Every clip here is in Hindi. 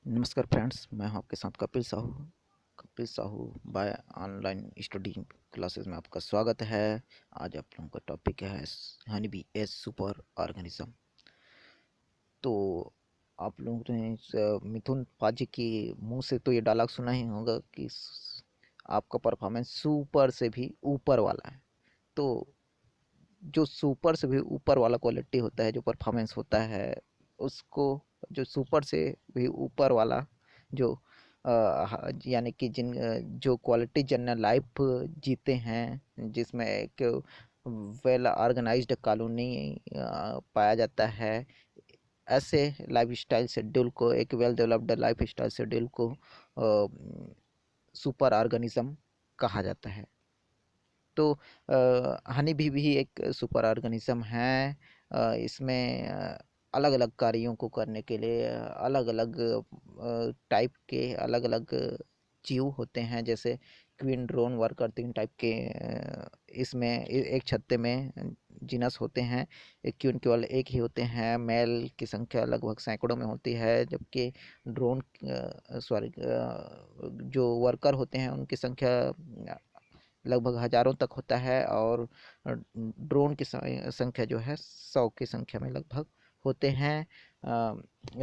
नमस्कार फ्रेंड्स, मैं हूं आपके साथ Kapil Sahu by online study classes में आपका स्वागत है। आज आप लोगों का टॉपिक है हनी बी ए सुपर ऑर्गेनिज्म। तो आप लोगों ने मिथुन पाजी के मुंह से तो ये डायलॉग सुना ही होगा कि आपका परफॉर्मेंस सुपर से भी ऊपर वाला है। तो जो सुपर से भी ऊपर वाला क्वालिटी होता है, जो परफॉर्मेंस होता है, उसको जो सुपर से भी ऊपर वाला जो यानी कि जो क्वालिटी जनरल लाइफ जीते हैं, जिसमें एक वेल ऑर्गेनाइज्ड कॉलोनी पाया जाता है, ऐसे लाइफ स्टाइल शेड्यूल को, एक well developed life style schedule को सुपर ऑर्गेनिज्म कहा जाता है। तो हनी बी भी एक सुपर ऑर्गेनिज्म है। इसमें अलग अलग कार्यों को करने के लिए अलग अलग टाइप के अलग अलग जीव होते हैं। जैसे क्वीन ड्रोन वर्कर 3 टाइप के इसमें एक छत्ते में जीनस होते हैं। एक क्वीन केवल एक ही होते हैं। मेल की संख्या लगभग सैकड़ों में होती है, जबकि ड्रोन सॉरी जो वर्कर होते हैं उनकी संख्या लगभग हजारों तक होता है। और ड्रोन की संख्या जो है 100 की संख्या में लगभग होते हैं।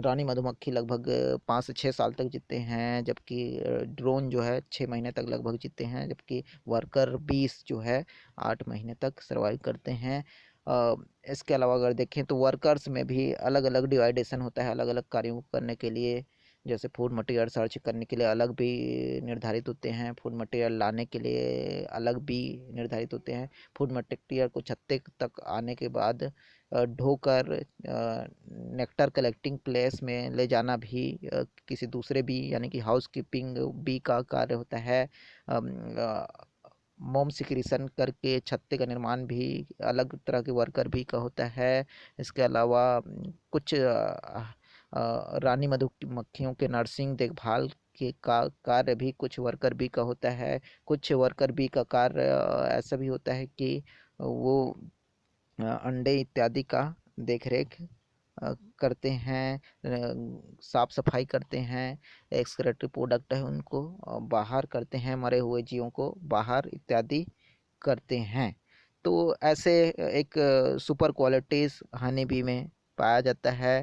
रानी मधुमक्खी लगभग 5 से 6 साल तक जीते हैं, जबकि ड्रोन जो है 6 महीने तक लगभग जीते हैं, जबकि वर्कर 20 जो है 8 महीने तक सर्वाइव करते हैं। इसके अलावा अगर देखें तो वर्कर्स में भी अलग अलग डिवाइडेशन होता है अलग अलग कार्यों को करने के लिए। जैसे फूड मटेरियल सर्च करने के लिए अलग भी निर्धारित होते हैं, फूड मटेरियल लाने के लिए अलग भी निर्धारित होते हैं। फूड मटेरियल को छत्ते तक आने के बाद ढोकर नेक्टर कलेक्टिंग प्लेस में ले जाना भी किसी दूसरे बी यानी कि हाउस कीपिंग बी का कार्य होता है। मोम सिक्रीशन करके छत्ते का निर्माण भी अलग तरह के वर्कर भी का होता है। इसके अलावा कुछ रानी मधुमक्खियों के नर्सिंग देखभाल के कार्य भी कुछ वर्कर बी का होता है। कुछ वर्कर बी का कार्य ऐसा भी होता है कि वो अंडे इत्यादि का देखरेख करते हैं, साफ सफाई करते हैं, एक्सक्रेटरी प्रोडक्ट है उनको बाहर करते हैं, मरे हुए जीवों को बाहर इत्यादि करते हैं। तो ऐसे एक सुपर क्वालिटीज़ हनी बी में पाया जाता है।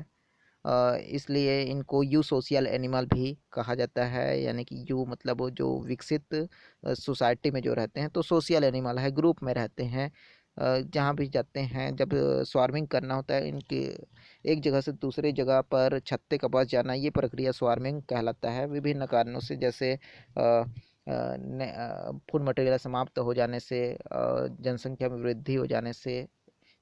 इसलिए इनको यू सोशल एनिमल भी कहा जाता है। यानी कि यू मतलब वो जो विकसित सोसाइटी में जो रहते हैं, तो सोशल एनिमल है, ग्रुप में रहते हैं। जहाँ भी जाते हैं, जब स्वार्मिंग करना होता है, इनके एक जगह से दूसरी जगह पर छत्ते का बस जाना, ये प्रक्रिया स्वार्मिंग कहलाता है। विभिन्न कारणों से, जैसे फूड मटेरियल समाप्त हो जाने से, जनसंख्या में वृद्धि हो जाने से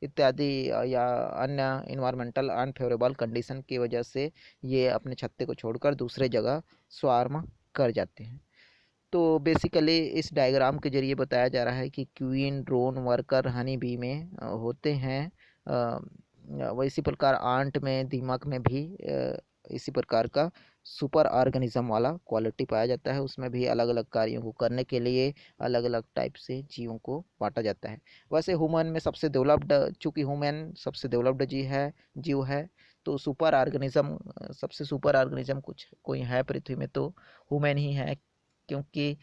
इत्यादि, या अन्य इन्वायरमेंटल अनफेवरेबल कंडीशन की वजह से ये अपने छत्ते को छोड़कर दूसरे जगह स्वार्म कर जाते हैं। तो बेसिकली इस डायग्राम के जरिए बताया जा रहा है कि queen drone worker honey bee में होते हैं। वैसी प्रकार आंट में, दीमक में भी इसी प्रकार का सुपर ऑर्गेनिज्म वाला क्वालिटी पाया जाता है। उसमें भी अलग अलग कार्यों को करने के लिए अलग अलग टाइप से जीवों को बांटा जाता है। वैसे ह्यूमन में सबसे डेवलप्ड, चूँकि ह्यूमन सबसे डेवलप्ड जीव है, तो सुपर ऑर्गेनिज्म, सबसे सुपर ऑर्गेनिज्म कुछ कोई है पृथ्वी में तो ह्यूमन ही है। क्योंकि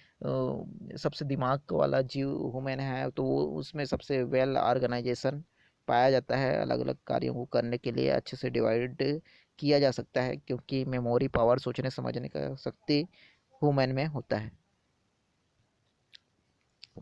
सबसे दिमाग वाला जीव ह्यूमन है, तो वो उसमें सबसे वेल ऑर्गेनाइजेशन पाया जाता है। अलग अलग कार्यों को करने के लिए अच्छे से डिवाइड किया जा सकता है, क्योंकि मेमोरी पावर, सोचने समझने का शक्ति ह्यूमन में होता है।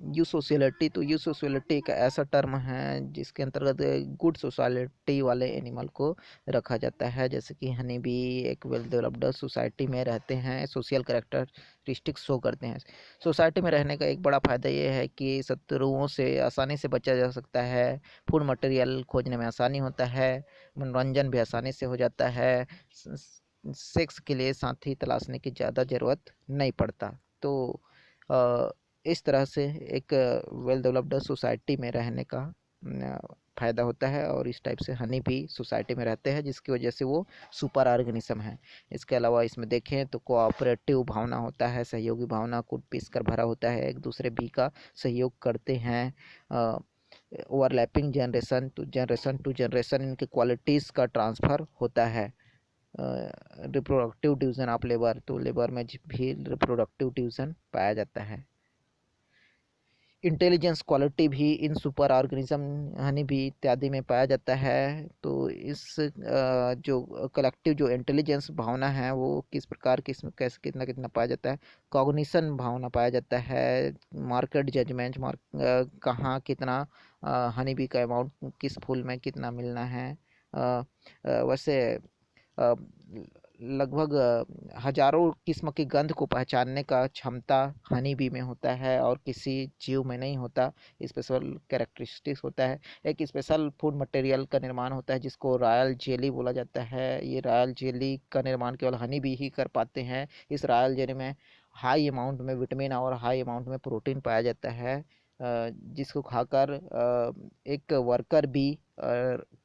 यू सोशलिटी, तो यू सोशलिटी एक ऐसा टर्म है जिसके अंतर्गत गुड सोसाइटी वाले एनिमल को रखा जाता है। जैसे कि हनी बी एक वेल डेवलप्ड सोसाइटी में रहते हैं, सोशल कैरेक्टरिस्टिक्स शो करते हैं। सोसाइटी में रहने का एक बड़ा फ़ायदा ये है कि शत्रुओं से आसानी से बचा जा सकता है, फूड मटेरियल खोजने में आसानी होता है, मनोरंजन भी आसानी से हो जाता है, सेक्स के लिए साथी तलाशने की ज़्यादा ज़रूरत नहीं पड़ता। तो इस तरह से एक वेल डेवलप्ड सोसाइटी में रहने का फ़ायदा होता है। और इस टाइप से हनी भी सोसाइटी में रहते हैं, जिसकी वजह से वो सुपर ऑर्गेनिज्म है। इसके अलावा इसमें देखें तो कोऑपरेटिव भावना होता है, सहयोगी भावना, कूट पीस कर भरा होता है, एक दूसरे भी का सहयोग करते हैं। ओवरलैपिंग जनरेशन टू जनरेशन इनके क्वालिटीज़ का ट्रांसफ़र होता है। रिप्रोडक्टिव डिवीज़न ऑफ लेबर, तो लेबर में भी रिप्रोडक्टिव डिवीज़न पाया जाता है। इंटेलिजेंस क्वालिटी भी इन सुपर ऑर्गेनिज्म हनी बी इत्यादि में पाया जाता है। तो इस जो कलेक्टिव जो इंटेलिजेंस भावना है वो किस प्रकार की, इसमें कैसे कितना कितना पाया जाता है। कॉग्निशन भावना पाया जाता है, मार्केट जजमेंट, कहाँ कितना हनी बी का अमाउंट किस फूल में कितना मिलना है। वैसे अ, लगभग हजारों किस्म की गंध को पहचानने का क्षमता हनी बी में होता है और किसी जीव में नहीं होता। स्पेशल कैरेक्टरिस्टिक्स होता है। एक स्पेशल फूड मटेरियल का निर्माण होता है जिसको रॉयल जेली बोला जाता है। ये रॉयल जेली का निर्माण केवल हनी बी ही कर पाते हैं। इस रॉयल जेली में हाई अमाउंट में विटामिन और हाई अमाउंट में प्रोटीन पाया जाता है, जिसको खाकर एक वर्कर बी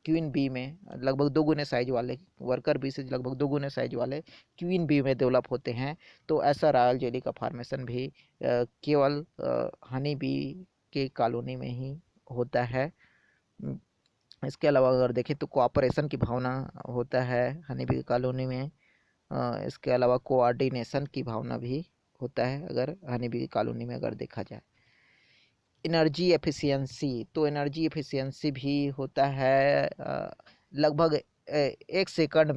क्वीन बी में लगभग 2 गुने साइज वाले, वर्कर बी से लगभग 2 गुने साइज वाले क्वीन बी में डेवलप होते हैं। तो ऐसा रॉयल जेली का फॉर्मेशन भी केवल हनी बी के कॉलोनी में ही होता है। इसके अलावा अगर देखें तो कोऑपरेशन की भावना होता है हनी बी कॉलोनी में। इसके अलावा कोऑर्डिनेशन की भावना भी होता है अगर हनी बी कॉलोनी में अगर देखा जाए। एनर्जी एफिशिएंसी, तो एनर्जी एफिशिएंसी भी होता है लगभग एक सेकंड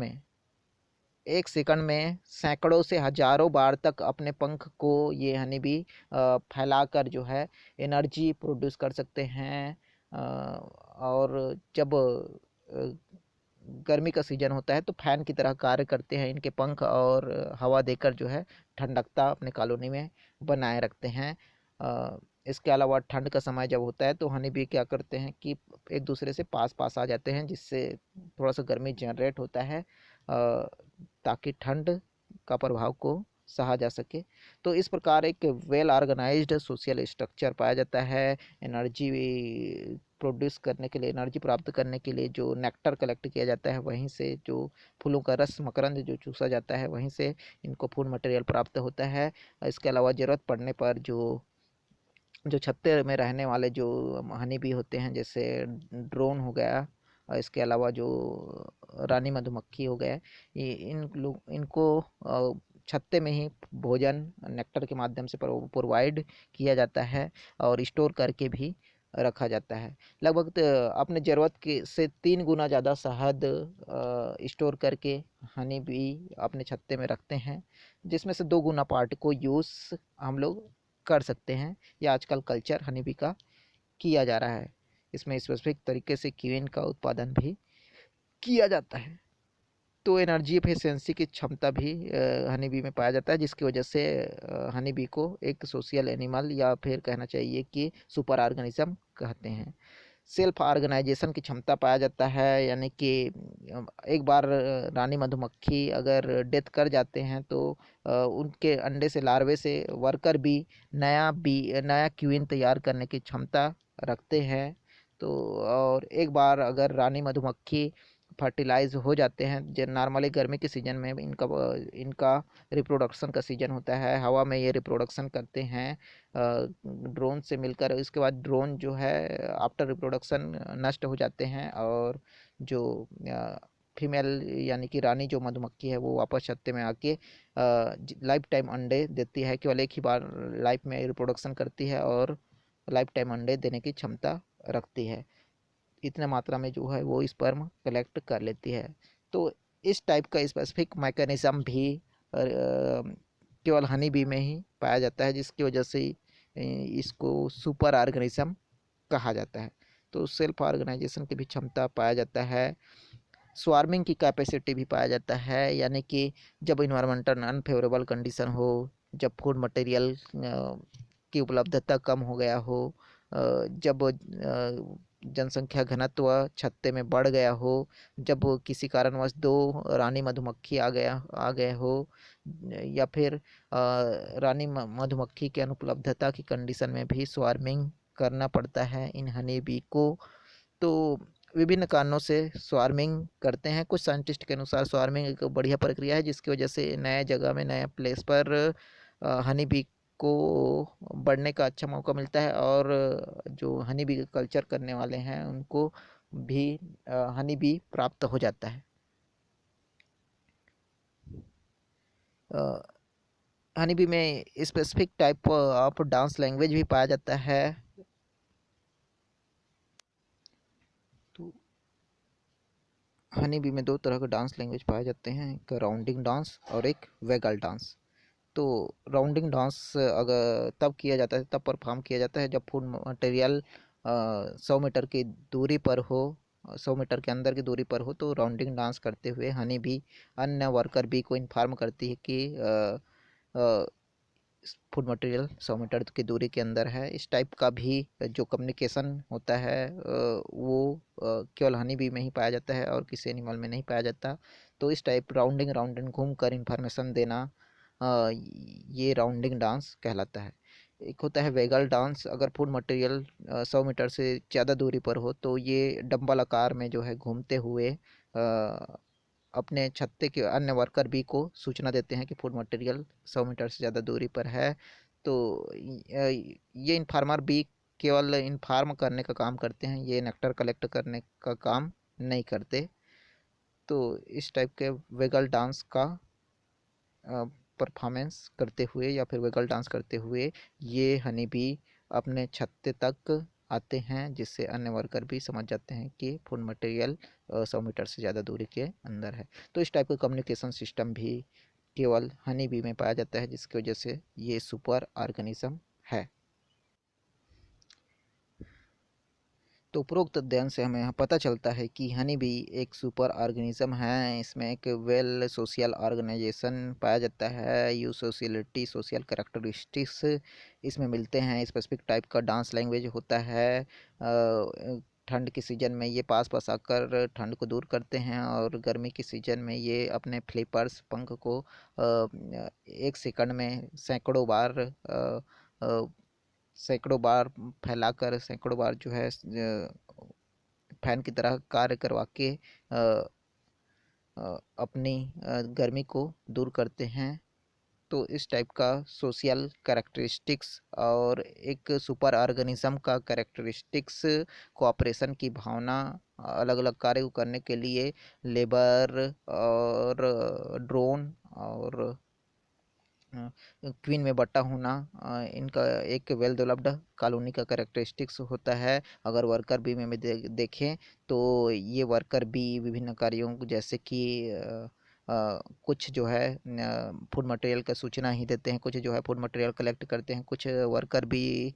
में सैकड़ों से हजारों बार तक अपने पंख को ये हनी बी फैलाकर जो है एनर्जी प्रोड्यूस कर सकते हैं। और जब गर्मी का सीजन होता है तो फैन की तरह कार्य करते हैं इनके पंख, और हवा देकर जो है ठंडकता अपने कॉलोनी में बनाए रखते हैं। इसके अलावा ठंड का समय जब होता है तो हनी बी क्या करते हैं कि एक दूसरे से पास पास आ जाते हैं, जिससे थोड़ा सा गर्मी जनरेट होता है ताकि ठंड का प्रभाव को सहा जा सके। तो इस प्रकार एक वेल ऑर्गेनाइज्ड सोशल स्ट्रक्चर पाया जाता है। एनर्जी प्रोड्यूस करने के लिए, एनर्जी प्राप्त करने के लिए जो नेक्टर कलेक्ट किया जाता है वहीं से, जो फूलों का रस मकरंद जो चूसा जाता है वहीं से इनको फूड मटेरियल प्राप्त होता है। इसके अलावा ज़रूरत पड़ने पर जो जो छत्ते में रहने वाले जो हनी बी होते हैं, जैसे ड्रोन हो गया, और इसके अलावा जो रानी मधुमक्खी हो गया, ये इनको छत्ते में ही भोजन नेक्टर के माध्यम से प्रोवाइड किया जाता है और स्टोर करके भी रखा जाता है। लगभग अपने ज़रूरत के से 3 गुना ज़्यादा शहद स्टोर करके हनी बी अपने छत्ते में रखते हैं, जिसमें से 2 गुना पार्ट को यूज़ हम लोग कर सकते हैं। ये आजकल कल्चर हनी बी का किया जा रहा है। इसमें स्पेसिफिक तरीके से क्वीन का उत्पादन भी किया जाता है। तो एनर्जी एफिशिएंसी की क्षमता भी हनी बी में पाया जाता है, जिसकी वजह से हनी बी को एक सोशल एनिमल या फिर कहना चाहिए कि सुपर ऑर्गेनिज्म कहते हैं। सेल्फ ऑर्गेनाइजेशन की क्षमता पाया जाता है, यानी कि एक बार रानी मधुमक्खी अगर डेथ कर जाते हैं तो उनके अंडे से, लार्वे से वर्कर बी नया क्वीन तैयार करने की क्षमता रखते हैं। तो और एक बार अगर रानी मधुमक्खी फर्टिलाइज हो जाते हैं, जो नॉर्मली गर्मी के सीजन में इनका रिप्रोडक्शन का सीजन होता है, हवा में ये रिप्रोडक्शन करते हैं ड्रोन से मिलकर। इसके बाद ड्रोन जो है आफ्टर रिप्रोडक्शन नष्ट हो जाते हैं, और जो फीमेल यानी कि रानी जो मधुमक्खी है वो वापस छत्ते में आके लाइफ टाइम अंडे देती है। केवल एक ही बार लाइफ में रिप्रोडक्शन करती है और लाइफ टाइम अंडे देने की क्षमता रखती है। इतने मात्रा में जो है वो स्पर्म कलेक्ट कर लेती है। तो इस टाइप का स्पेसिफिक मैकेनिज्म भी केवल हनी बी में ही पाया जाता है, जिसकी वजह से इसको सुपर ऑर्गेनिज्म कहा जाता है। तो सेल्फ ऑर्गेनाइजेशन की भी क्षमता पाया जाता है। स्वार्मिंग की कैपेसिटी भी पाया जाता है, यानी कि जब इन्वायरमेंटल अनफेवरेबल कंडीशन हो, जब फूड मटेरियल की उपलब्धता कम हो गया हो, जब जनसंख्या घनत्व छत्ते में बढ़ गया हो, जब किसी कारणवश 2 रानी मधुमक्खी आ गए हो, या फिर रानी मधुमक्खी की अनुपलब्धता की कंडीशन में भी स्वार्मिंग करना पड़ता है इन हनी बी को। तो विभिन्न कारणों से स्वार्मिंग करते हैं। कुछ साइंटिस्ट के अनुसार स्वार्मिंग एक बढ़िया प्रक्रिया है, जिसकी वजह से नए जगह में, नए प्लेस पर हनी बी को बढ़ने का अच्छा मौका मिलता है, और जो हनी बी कल्चर करने वाले हैं उनको भी हनी बी प्राप्त हो जाता है। हनी बी में specific type of dance language भी पाया जाता है। तो हनी बी में दो तरह के डांस लैंग्वेज पाए जाते हैं, एक राउंडिंग डांस और एक वेगल डांस। तो राउंडिंग डांस अगर तब किया जाता है, तब परफॉर्म किया जाता है जब फूड मटेरियल 100 मीटर की दूरी पर हो, 100 मीटर के अंदर की दूरी पर हो। तो राउंडिंग डांस करते हुए हनी बी अन्य वर्कर बी को इन्फॉर्म करती है कि फूड मटेरियल 100 मीटर की दूरी के अंदर है। इस टाइप का भी जो कम्युनिकेशन होता है वो केवल हनी बी में ही पाया जाता है और किसी एनिमल में नहीं पाया जाता। तो इस टाइप राउंडिंग राउंडिंग घूम कर इंफॉर्मेशन देना, ये राउंडिंग डांस कहलाता है। एक होता है वेगल डांस। अगर फूड मटेरियल 100 मीटर से ज़्यादा दूरी पर हो तो ये डंबल आकार में जो है घूमते हुए अपने छत्ते के अन्य वर्कर बी को सूचना देते हैं कि फूड मटेरियल 100 मीटर से ज़्यादा दूरी पर है। तो ये इन्फार्मर बी केवल इन्फार्म करने का काम करते हैं, ये नेक्टर कलेक्ट करने का काम नहीं करते। तो इस टाइप के वेगल डांस का परफॉर्मेंस करते हुए या फिर वेगल डांस करते हुए ये हनी बी अपने छत्ते तक आते हैं, जिससे अन्य वर्कर भी समझ जाते हैं कि फूड मटेरियल 100 मीटर से ज़्यादा दूरी के अंदर है। तो इस टाइप का कम्युनिकेशन सिस्टम भी केवल हनी बी में पाया जाता है, जिसकी वजह से ये सुपर ऑर्गेनिज्म है। तो उपरोक्त अध्ययन से हमें यहाँ पता चलता है कि हनी बी एक सुपर ऑर्गेनिज्म है। इसमें एक वेल सोशल ऑर्गेनाइजेशन पाया जाता है, यू सोशलिटी सोशल करेक्टरिस्टिक्स इसमें मिलते हैं। स्पेसिफिक टाइप का डांस लैंग्वेज होता है। ठंड के सीज़न में ये पास पास आकर ठंड को दूर करते हैं और गर्मी के सीज़न में ये अपने फ्लिपर्स पंख को 1 सेकंड में सैकड़ों बार फैलाकर, सैकड़ों बार जो है फैन की तरह कार्य करवा के अपनी गर्मी को दूर करते हैं। तो इस टाइप का सोशल कैरेक्टरिस्टिक्स और एक सुपर ऑर्गेनिज्म का कैरेक्टरिस्टिक्स कोऑपरेशन की भावना, अलग अलग कार्य को करने के लिए लेबर और ड्रोन और क्वीन में बट्टा होना, इनका एक वेल डेवलप्ड कॉलोनी का कैरेक्टरिस्टिक्स होता है। अगर वर्कर बी में देखें तो ये वर्कर बी विभिन्न कार्यों जैसे कि कुछ जो है फूड मटेरियल का सूचना ही देते हैं, कुछ जो है फूड मटेरियल कलेक्ट करते हैं, कुछ वर्कर भी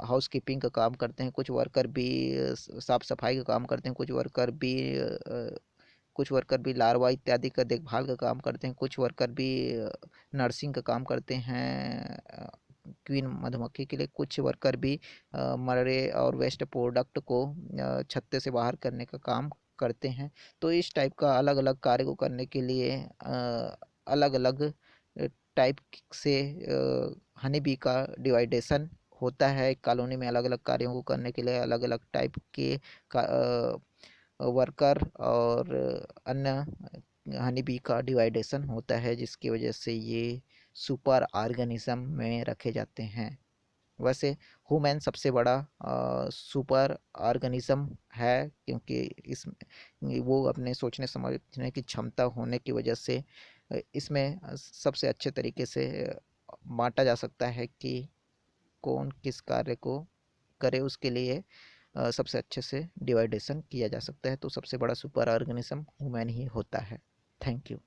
हाउस कीपिंग का काम करते हैं, कुछ वर्कर भी साफ सफाई का काम करते हैं, कुछ वर्कर भी लार्वा इत्यादि का देखभाल का काम करते हैं, कुछ वर्कर भी नर्सिंग का काम करते हैं क्वीन मधुमक्खी के लिए, कुछ वर्कर भी मरे और वेस्ट प्रोडक्ट को छत्ते से बाहर करने का काम करते हैं। तो इस टाइप का अलग अलग कार्य को करने के लिए अलग अलग टाइप से हनी बी का डिवाइडेशन होता है। कॉलोनी में अलग अलग कार्यों को करने के लिए अलग अलग टाइप के वर्कर और अन्य हनी बी का डिवाइडेशन होता है, जिसकी वजह से ये सुपर ऑर्गेनिज्म में रखे जाते हैं। वैसे ह्यूमन सबसे बड़ा सुपर ऑर्गेनिज्म है, क्योंकि इस वो अपने सोचने समझने की क्षमता होने की वजह से इसमें सबसे अच्छे तरीके से बांटा जा सकता है कि कौन किस कार्य को करे, उसके लिए सबसे अच्छे से डिवाइडेशन किया जा सकता है। तो सबसे बड़ा सुपर ऑर्गेनिज्म ह्यूमन ही होता है। Thank you.